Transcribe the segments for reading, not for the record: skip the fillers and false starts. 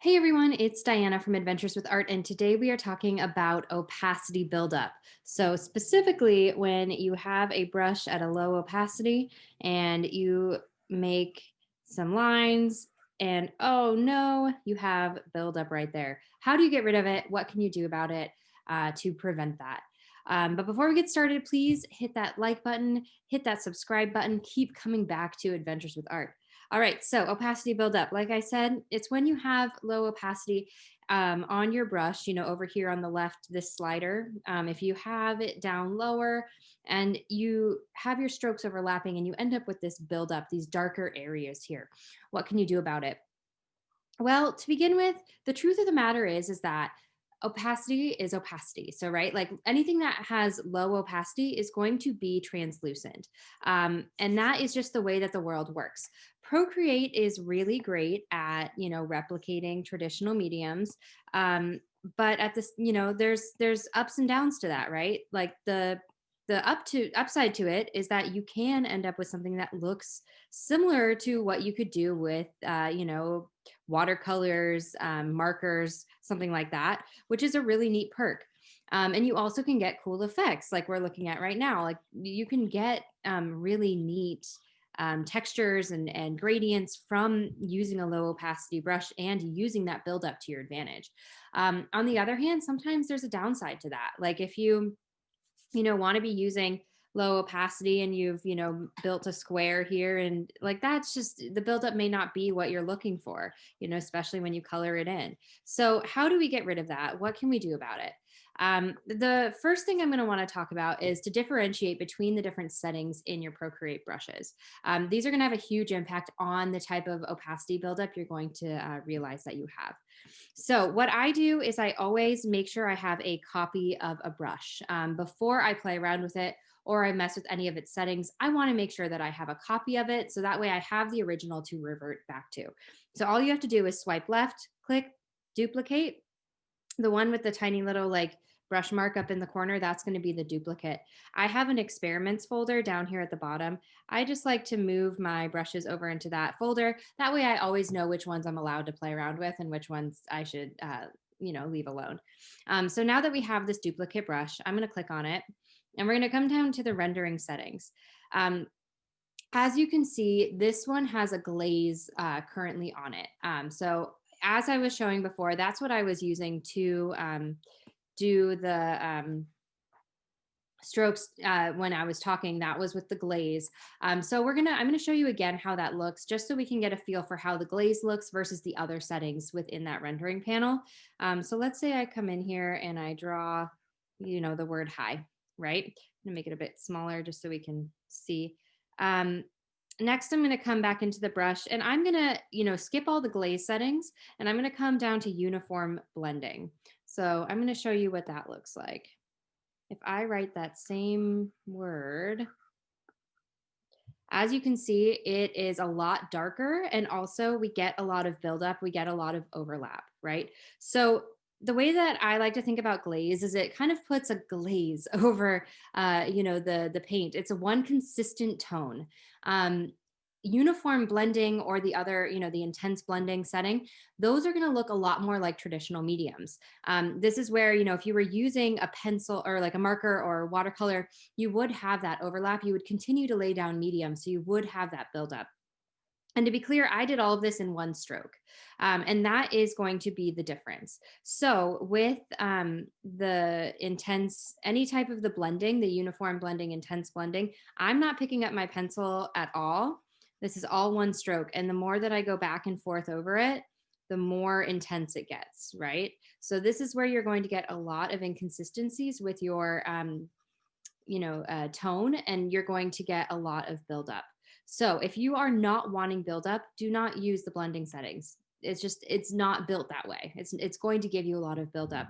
Hey everyone, it's Diana from Adventures with Art, and today we are talking about opacity buildup. So, specifically, when you have a brush at a low opacity and you make some lines, and oh no, you have buildup right there. How do you get rid of it? What can you do about it to prevent that? But before we get started, please hit that like button, hit that subscribe button, keep coming back to Adventures with Art. All right, so opacity buildup. Like I said, it's when you have low opacity on your brush, over here on the left, this slider. If you have it down lower and you have your strokes overlapping and you end up with this buildup, these darker areas here, what can you do about it? Well, to begin with, the truth of the matter is that opacity is opacity. So, right, like anything that has low opacity is going to be translucent. And that is just the way that the world works. Procreate is really great at, replicating traditional mediums. But at this, there's ups and downs to that, right? Like the upside to it is that you can end up with something that looks similar to what you could do with watercolors, markers, something like that, which is a really neat perk. And you also can get cool effects like we're looking at right now. Like you can get really neat textures and gradients from using a low opacity brush and using that buildup to your advantage. On the other hand, sometimes there's a downside to that. Like if you want to be using low opacity and you've built a square here, and like that's just the buildup may not be what you're looking for, especially when you color it in. So how do we get rid of that? What can we do about it? The first thing I'm going to want to talk about is to differentiate between the different settings in your Procreate brushes. These are going to have a huge impact on the type of opacity buildup you're going to realize that you have. So what I do is I always make sure I have a copy of a brush before I play around with it or I mess with any of its settings. I want to make sure that I have a copy of it so that way I have the original to revert back to. So all you have to do is swipe left, click, duplicate. The one with the tiny little like brush mark up in the corner, that's going to be the duplicate. I have an experiments folder down here at the bottom. I just like to move my brushes over into that folder. That way I always know which ones I'm allowed to play around with and which ones I should, leave alone. So now that we have this duplicate brush, I'm going to click on it and we're going to come down to the rendering settings. As you can see, this one has a glaze currently on it. So as I was showing before, that's what I was using to do the strokes when I was talking. That was with the glaze. So I'm gonna show you again how that looks, just so we can get a feel for how the glaze looks versus the other settings within that rendering panel. So let's say I come in here and I draw, the word hi, right? I'm gonna make it a bit smaller just so we can see. Next, I'm going to come back into the brush and I'm going to, skip all the glaze settings and I'm going to come down to uniform blending. So I'm going to show you what that looks like. If I write that same word, as you can see, it is a lot darker and also we get a lot of buildup, we get a lot of overlap, right? So the way that I like to think about glaze is it kind of puts a glaze over, the paint. It's a one consistent tone. Uniform blending or the other, the intense blending setting, those are going to look a lot more like traditional mediums. This is where, if you were using a pencil or like a marker or watercolor, you would have that overlap. You would continue to lay down medium, so you would have that buildup. And to be clear, I did all of this in one stroke. And that is going to be the difference. So with the intense, any type of the blending, the uniform blending, intense blending, I'm not picking up my pencil at all. This is all one stroke. And the more that I go back and forth over it, the more intense it gets, right? So this is where you're going to get a lot of inconsistencies with your, tone, and you're going to get a lot of buildup. So if you are not wanting buildup, do not use the blending settings. It's not built that way. It's going to give you a lot of buildup.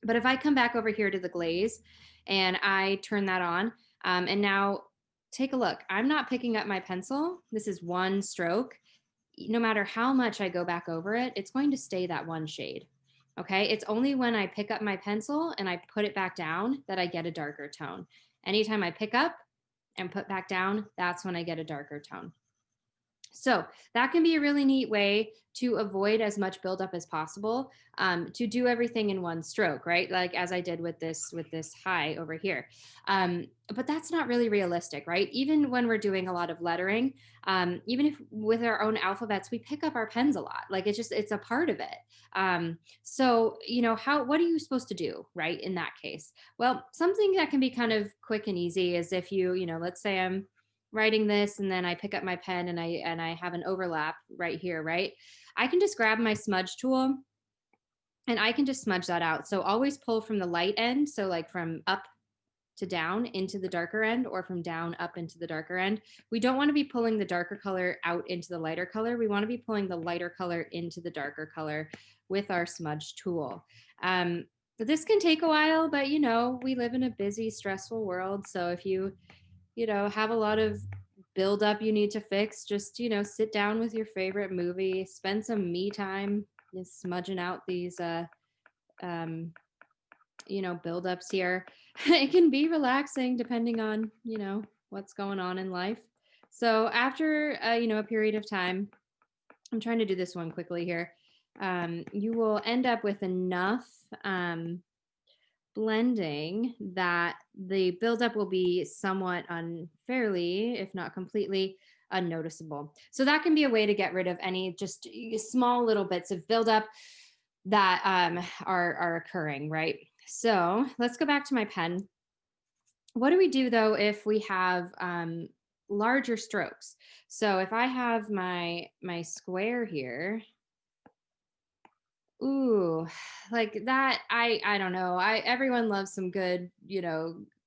But if I come back over here to the glaze and I turn that on, and now take a look, I'm not picking up my pencil. This is one stroke. No matter how much I go back over it, it's going to stay that one shade. Okay, it's only when I pick up my pencil and I put it back down that I get a darker tone. Anytime I pick up and put back down, that's when I get a darker tone. So that can be a really neat way to avoid as much buildup as possible, to do everything in one stroke, right? Like as I did with this high over here. But that's not really realistic, right? Even when we're doing a lot of lettering, even if with our own alphabets, we pick up our pens a lot. Like it's a part of it. So what are you supposed to do, right? In that case, well, something that can be kind of quick and easy is if let's say I'm writing this and then I pick up my pen and I have an overlap right here, right? I can just grab my smudge tool and I can just smudge that out. So always pull from the light end, so like from up to down into the darker end, or from down up into the darker end. We don't want to be pulling the darker color out into the lighter color. We want to be pulling the lighter color into the darker color with our smudge tool. But this can take a while, but we live in a busy, stressful world. So if you have a lot of buildup you need to fix, just sit down with your favorite movie, spend some me time just smudging out these um buildups here. It can be relaxing depending on what's going on in life. So after a period of time, I'm trying to do this one quickly here, you will end up with enough blending that the buildup will be somewhat unfairly, if not completely, unnoticeable. So that can be a way to get rid of any just small little bits of buildup that are occurring, right? So let's go back to my pen. What do we do though if we have larger strokes? So if I have my square here, ooh, like that, I don't know. Everyone loves some good,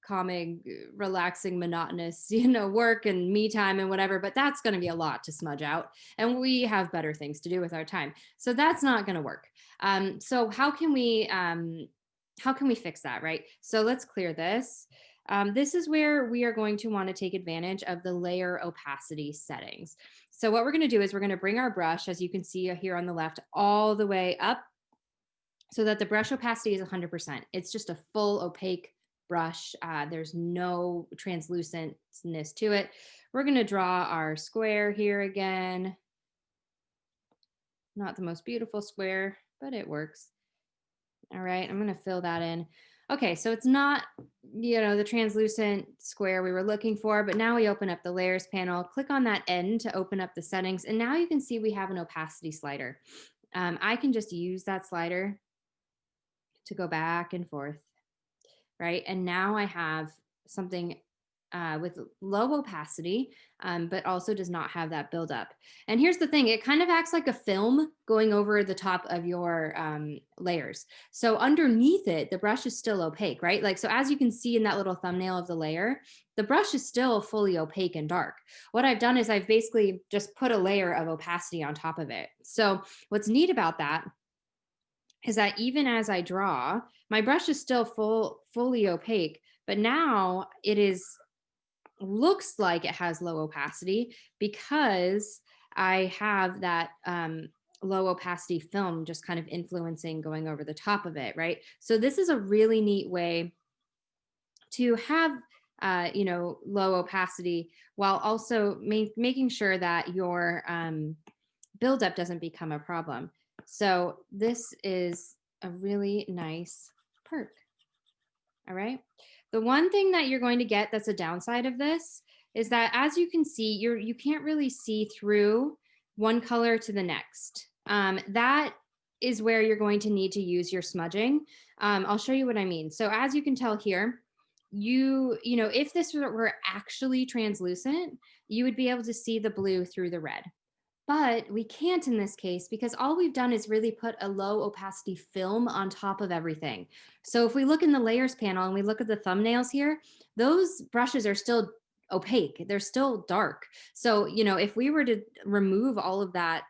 calming, relaxing, monotonous, work and me time and whatever, but that's going to be a lot to smudge out. And we have better things to do with our time. So that's not going to work. So how can we fix that, right? So let's clear this. This is where we are going to want to take advantage of the layer opacity settings. So what we're going to do is we're going to bring our brush, as you can see here on the left, all the way up so that the brush opacity is 100%. It's just a full opaque brush. There's no translucentness to it. We're going to draw our square here again. Not the most beautiful square, but it works. All right, I'm going to fill that in. Okay, so it's not, the translucent square we were looking for, but now we open up the layers panel, click on that end to open up the settings, and now you can see we have an opacity slider. I can just use that slider to go back and forth, right? And now I have something with low opacity, but also does not have that buildup. And here's the thing, it kind of acts like a film going over the top of your layers. So underneath it, the brush is still opaque, right? Like, so as you can see in that little thumbnail of the layer, the brush is still fully opaque and dark. What I've done is I've basically just put a layer of opacity on top of it. So what's neat about that is that even as I draw, my brush is still fully opaque, but now looks like it has low opacity because I have that low opacity film just kind of influencing, going over the top of it, right? So this is a really neat way to have low opacity while also making sure that your buildup doesn't become a problem. So this is a really nice perk. All right. The one thing that you're going to get that's a downside of this is that, as you can see, you can't really see through one color to the next. That is where you're going to need to use your smudging. I'll show you what I mean. So as you can tell here, if this were actually translucent, you would be able to see the blue through the red. But we can't in this case because all we've done is really put a low opacity film on top of everything. So if we look in the layers panel and we look at the thumbnails here, those brushes are still opaque. They're still dark. So, if we were to remove all of that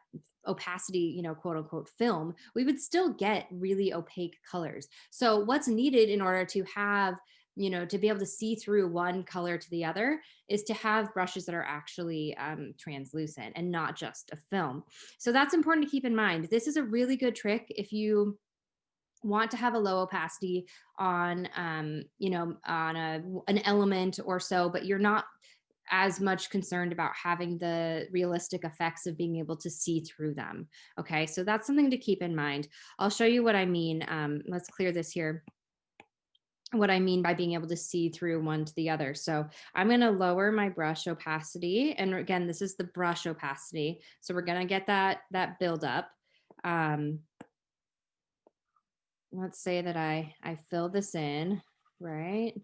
opacity, quote unquote film, we would still get really opaque colors. So what's needed in order to have to be able to see through one color to the other is to have brushes that are actually translucent and not just a film. So that's important to keep in mind. This is a really good trick if you want to have a low opacity on, on an element or so, but you're not as much concerned about having the realistic effects of being able to see through them. Okay, so that's something to keep in mind. I'll show you what I mean. Let's clear this here. What I mean by being able to see through one to the other. So I'm going to lower my brush opacity. And again, this is the brush opacity. So we're going to get that build up. Let's say that I fill this in, right?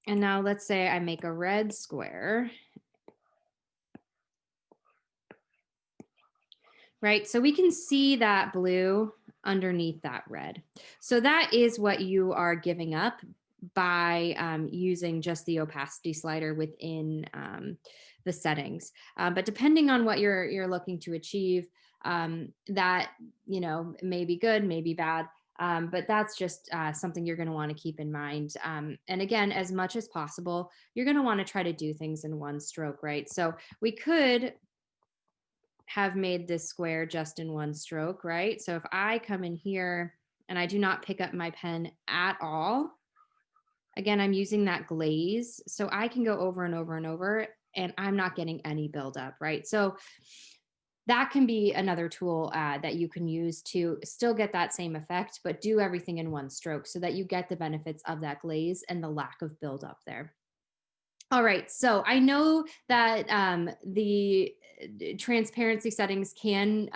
And now let's say I make a red square, right? So we can see that blue underneath that red. So that is what you are giving up by using just the opacity slider within the settings. But depending on what you're looking to achieve, that may be good, may be bad. But that's just something you're going to want to keep in mind. And again, as much as possible, you're going to want to try to do things in one stroke, right? So we could have made this square just in one stroke, right? So if I come in here and I do not pick up my pen at all, again, I'm using that glaze. So I can go over and over and over and I'm not getting any buildup, right? So that can be another tool that you can use to still get that same effect, but do everything in one stroke so that you get the benefits of that glaze and the lack of buildup there. All right, so I know that the transparency settings can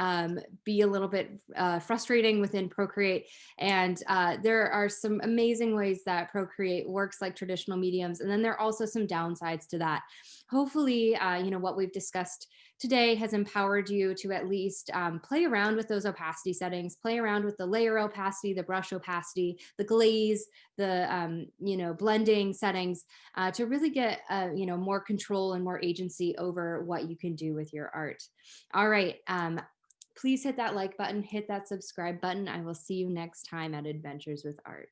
be a little bit frustrating within Procreate, and there are some amazing ways that Procreate works like traditional mediums, and then there are also some downsides to that. Hopefully, what we've discussed today has empowered you to at least play around with those opacity settings, play around with the layer opacity, the brush opacity, the glaze, the blending settings, to really get more control and more agency over what you can do with your art. All right. Please hit that like button, hit that subscribe button. I will see you next time at Adventures with Art.